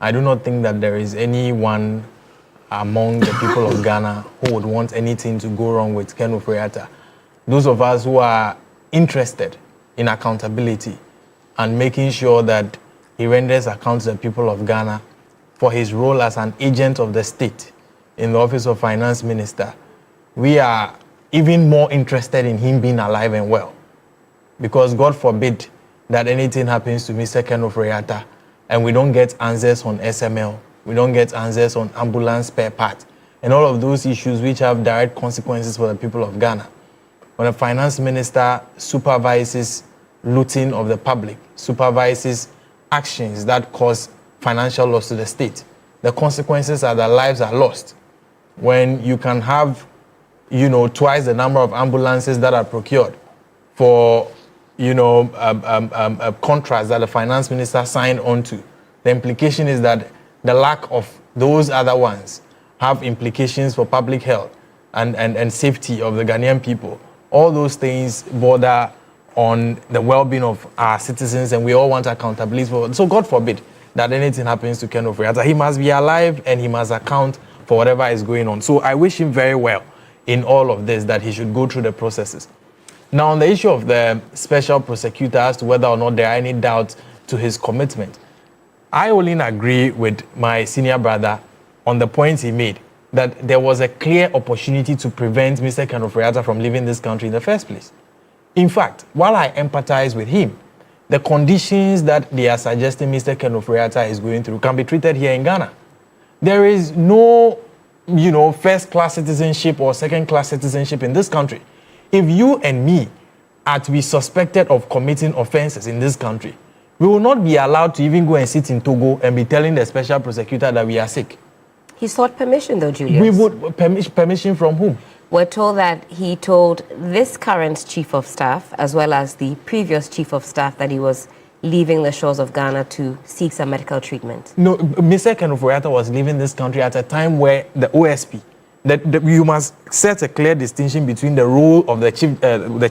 I do not think that there is anyone among the people of Ghana who would want anything to go wrong with Ken Ofori-Atta. Those of us who are interested in accountability and making sure that he renders account to the people of Ghana for his role as an agent of the state in the office of finance minister, we are even more interested in him being alive and well. Because God forbid that anything happens to Mr. Ken Ofori-Atta and we don't get answers on SML, we don't get answers on ambulance spare parts, and all of those issues which have direct consequences for the people of Ghana. When a finance minister supervises looting of the public, supervises actions that cause financial loss to the state, the consequences are that lives are lost. When you can have, twice the number of ambulances that are procured for, contracts that the finance minister signed onto, the implication is that the lack of those other ones have implications for public health and safety of the Ghanaian people. All those things border on the well-being of our citizens, and we all want accountability for. So God forbid that anything happens to Ken Ofori-Atta. He must be alive and he must account for whatever is going on. So I wish him very well in all of this, that he should go through the processes. Now, on the issue of the special prosecutor as to whether or not there are any doubts to his commitment, I only agree with my senior brother on the points he made, that there was a clear opportunity to prevent Mr. Ken Ofori-Atta from leaving this country in the first place. In fact, while I empathize with him, the conditions that they are suggesting Mr. Ken Ofori-Atta is going through can be treated here in Ghana. There is no, first-class citizenship or second-class citizenship in this country. If you and me are to be suspected of committing offenses in this country, we will not be allowed to even go and sit in Togo and be telling the special prosecutor that we are sick. He sought permission, though, Julius. We would permission from whom? We're told that he told this current chief of staff, as well as the previous chief of staff, that he was leaving the shores of Ghana to seek some medical treatment. No, Mr. Ken Ofori-Atta was leaving this country at a time where the OSP, you must set a clear distinction between the role of the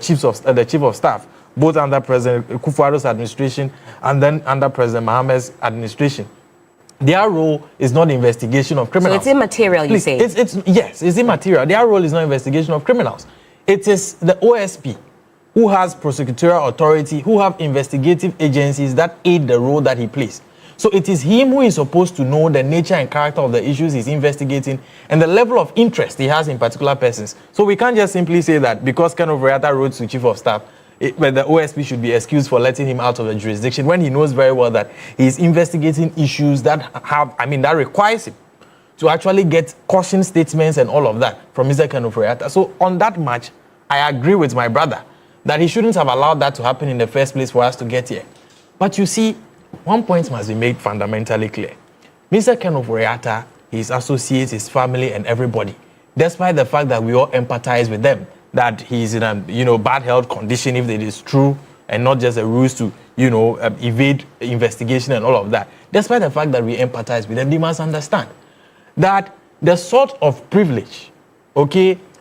chief of staff, both under President Kufuor's administration and then under President Mohammed's administration. Their role is not investigation of criminals. So it's immaterial, you say? Yes, it's immaterial. Their role is not investigation of criminals. It is the OSP who has prosecutorial authority, who have investigative agencies that aid the role that he plays. So it is him who is supposed to know the nature and character of the issues he's investigating and the level of interest he has in particular persons. So we can't just simply say that because Ken Ofori-Atta wrote to Chief of Staff, but the OSP should be excused for letting him out of the jurisdiction when he knows very well that he's investigating issues that that requires him to actually get caution statements and all of that from Mr. Ken Ofori-Atta. So on that match, I agree with my brother that he shouldn't have allowed that to happen in the first place for us to get here. But you see, one point must be made fundamentally clear. Mr. Ken Ofori-Atta, his associates, his family, and everybody, despite the fact that we all empathize with them, that he's in a bad health condition, if it is true, and not just a ruse to evade investigation and all of that. Despite the fact that we empathize with them, they must understand that the sort of privilege,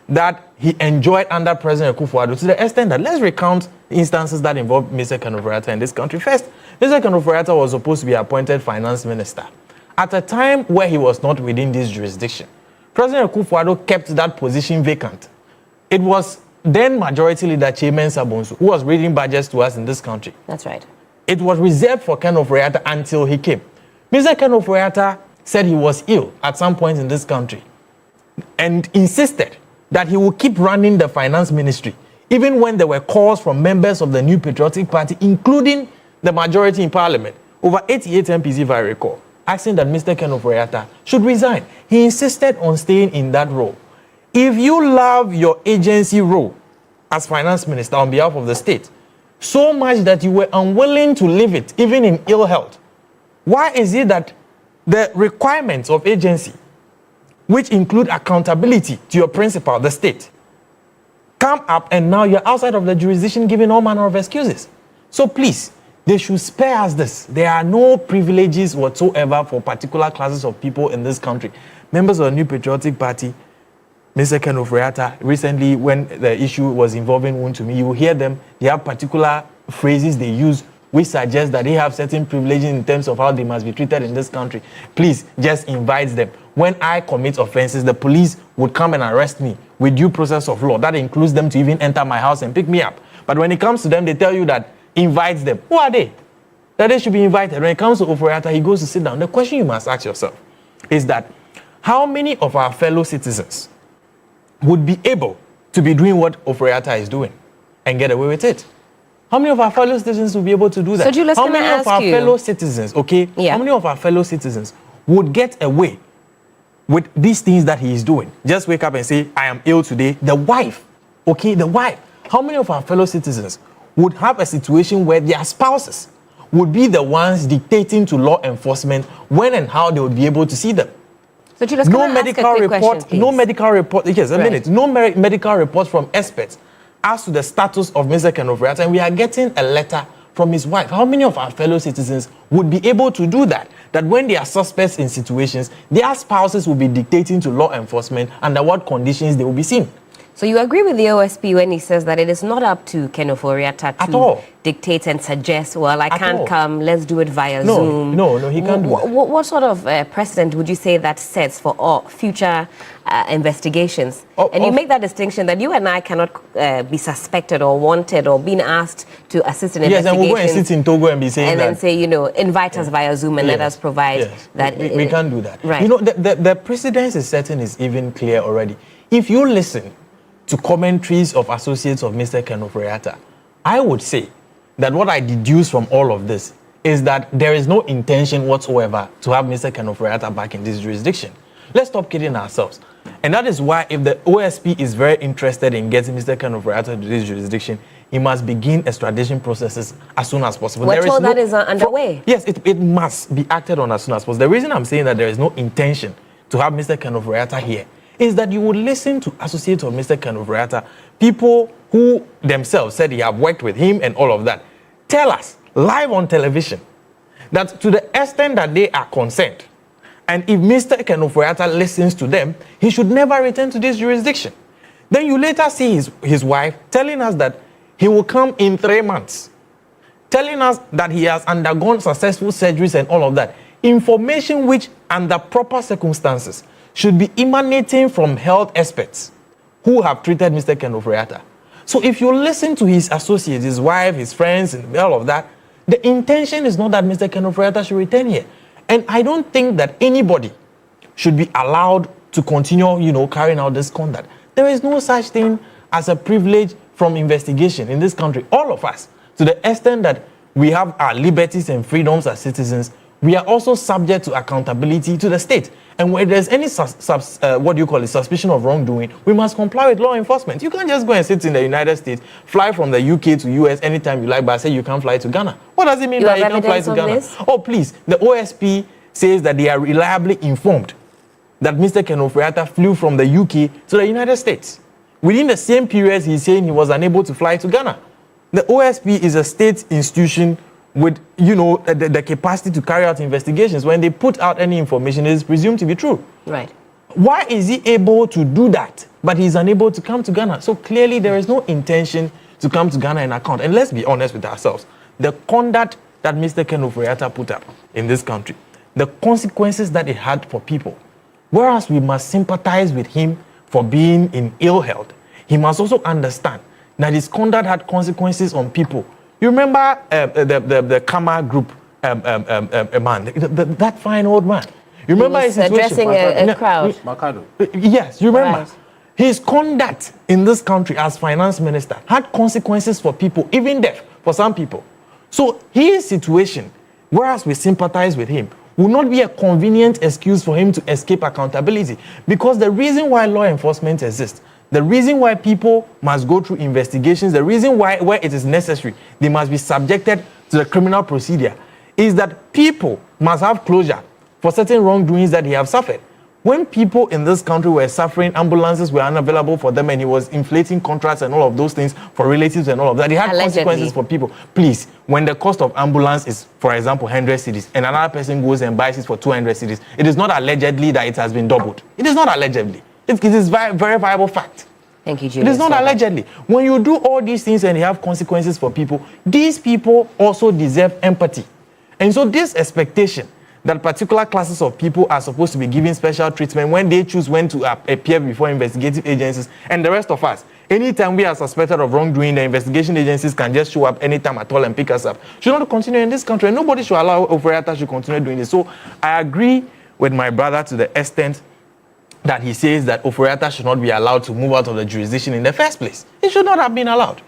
that he enjoyed under President Kufuor, to the extent that, let's recount instances that involve Mr. Ken Ofori-Atta in this country. First, Mr. Ken Ofori-Atta was supposed to be appointed finance minister at a time where he was not within this jurisdiction. President Kufuor kept that position vacant. It was then Majority Leader Chairman Sabonsu who was reading budgets to us in this country. That's right. It was reserved for Ken Ofori-Atta until he came. Mr. Ken Ofori-Atta said he was ill at some point in this country and insisted that he would keep running the finance ministry, even when there were calls from members of the New Patriotic Party, including the majority in parliament, over 88 MPs if I recall, asking that Mr. Ken Ofori-Atta should resign. He insisted on staying in that role. If you love your agency role as finance minister on behalf of the state so much that you were unwilling to leave it, even in ill health, why is it that the requirements of agency, which include accountability to your principal, the state, come up and now you're outside of the jurisdiction giving all manner of excuses? So please, they should spare us this. There are no privileges whatsoever for particular classes of people in this country. Members of the New Patriotic Party, Mr. Ken Ofori-Atta, recently when the issue was involving Wontumi, you will hear them, they have particular phrases they use which suggests that they have certain privileges in terms of how they must be treated in this country, please just invite them. When I commit offenses, the police would come and arrest me with due process of law. That includes them to even enter my house and pick me up. But when it comes to them, they tell you that invite them. Who are they? That they should be invited. When it comes to Ofori-Atta, he goes to sit down. The question you must ask yourself is that how many of our fellow citizens would be able to be doing what Ofori-Atta is doing and get away with it? How many of our fellow citizens will be able to do that? So, Julius, how many of our fellow citizens, okay? Yeah. How many of our fellow citizens would get away with these things that he is doing? Just wake up and say, I am ill today. The wife, okay, the wife. How many of our fellow citizens would have a situation where their spouses would be the ones dictating to law enforcement when and how they would be able to see them? So, Julius, No medical report, yes, a minute. No medical report from experts as to the status of Mr. Ken Ofori-Atta, and we are getting a letter from his wife. How many of our fellow citizens would be able to do that? That when they are suspects in situations, their spouses will be dictating to law enforcement under what conditions they will be seen. So you agree with the OSP when he says that it is not up to Ken Ofori-Atta to dictate and suggest, well, I can't come, let's do it via Zoom. No, he can't do that. What sort of precedent would you say that sets for all future investigations? And you make that distinction that you and I cannot be suspected or wanted or being asked to assist in investigations. Yes, and we'll go and sit in Togo and be saying and that. And then say, invite us via Zoom and let us provide that. We can't do that. Right. The precedence is certain, is even clear already. If you listen to commentaries of associates of Mr. Ken Ofori-Atta, I would say that what I deduce from all of this is that there is no intention whatsoever to have Mr. Ken Ofori-Atta back in this jurisdiction. Let's stop kidding ourselves. And that is why if the OSP is very interested in getting Mr. Ken Ofori-Atta to this jurisdiction, he must begin extradition processes as soon as possible. We're told that is underway. Yes, it must be acted on as soon as possible. The reason I'm saying that there is no intention to have Mr. Ken Ofori-Atta here is that you would listen to associates of Mr. Ken Ofori-Atta, people who themselves said he have worked with him and all of that, tell us live on television that to the extent that they are concerned, and if Mr. Ken Ofori-Atta listens to them, he should never return to this jurisdiction. Then you later see his wife telling us that he will come in 3 months, telling us that he has undergone successful surgeries and all of that. Information which, under proper circumstances, should be emanating from health experts who have treated Mr. Ken Ofori-Atta. So if you listen to his associates, his wife, his friends, and all of that, the intention is not that Mr. Ken Ofori-Atta should return here. And I don't think that anybody should be allowed to continue, carrying out this conduct. There is no such thing as a privilege from investigation in this country. All of us, to the extent that we have our liberties and freedoms as citizens, we are also subject to accountability to the state. And when there's any suspicion of wrongdoing, we must comply with law enforcement. You can't just go and sit in the United States, fly from the UK to US anytime you like, but say you can't fly to Ghana. What does it mean by you can't fly to Ghana? This? Oh, please. The OSP says that they are reliably informed that Mr. Ken Ofori-Atta flew from the UK to the United States. Within the same period, he's saying he was unable to fly to Ghana. The OSP is a state institution with, the capacity to carry out investigations. When they put out any information, it is presumed to be true. Right. Why is he able to do that, but he's unable to come to Ghana? So clearly there is no intention to come to Ghana and account. And let's be honest with ourselves. The conduct that Mr. Ken Ofori-Atta put up in this country, the consequences that it had for people, whereas we must sympathize with him for being in ill health, he must also understand that his conduct had consequences on people. You remember the Kama group man, that fine old man. You remember his addressing a crowd. Makado. Yes, you remember. Right. His conduct in this country as finance minister had consequences for people, even death for some people. So his situation, whereas we sympathize with him, will not be a convenient excuse for him to escape accountability. Because the reason why law enforcement exists, the reason why people must go through investigations, the reason why, where it is necessary, they must be subjected to the criminal procedure, is that people must have closure for certain wrongdoings that they have suffered. When people in this country were suffering, ambulances were unavailable for them, and he was inflating contracts and all of those things for relatives and all of that. He had consequences for people. Please, when the cost of ambulance is, for example, 100 cedis, and another person goes and buys it for 200 cedis, it is not allegedly that it has been doubled. It is not allegedly. It is very, very viable fact. Thank you, Julius. It is not allegedly. When you do all these things and they have consequences for people, these people also deserve empathy. And so this expectation that particular classes of people are supposed to be given special treatment when they choose when to appear before investigative agencies, and the rest of us, anytime we are suspected of wrongdoing, the investigation agencies can just show up anytime at all and pick us up, should not continue in this country. And nobody should allow Ofori-Atta to continue doing this. So I agree with my brother to the extent that he says that Ofori-Atta should not be allowed to move out of the jurisdiction in the first place. It should not have been allowed.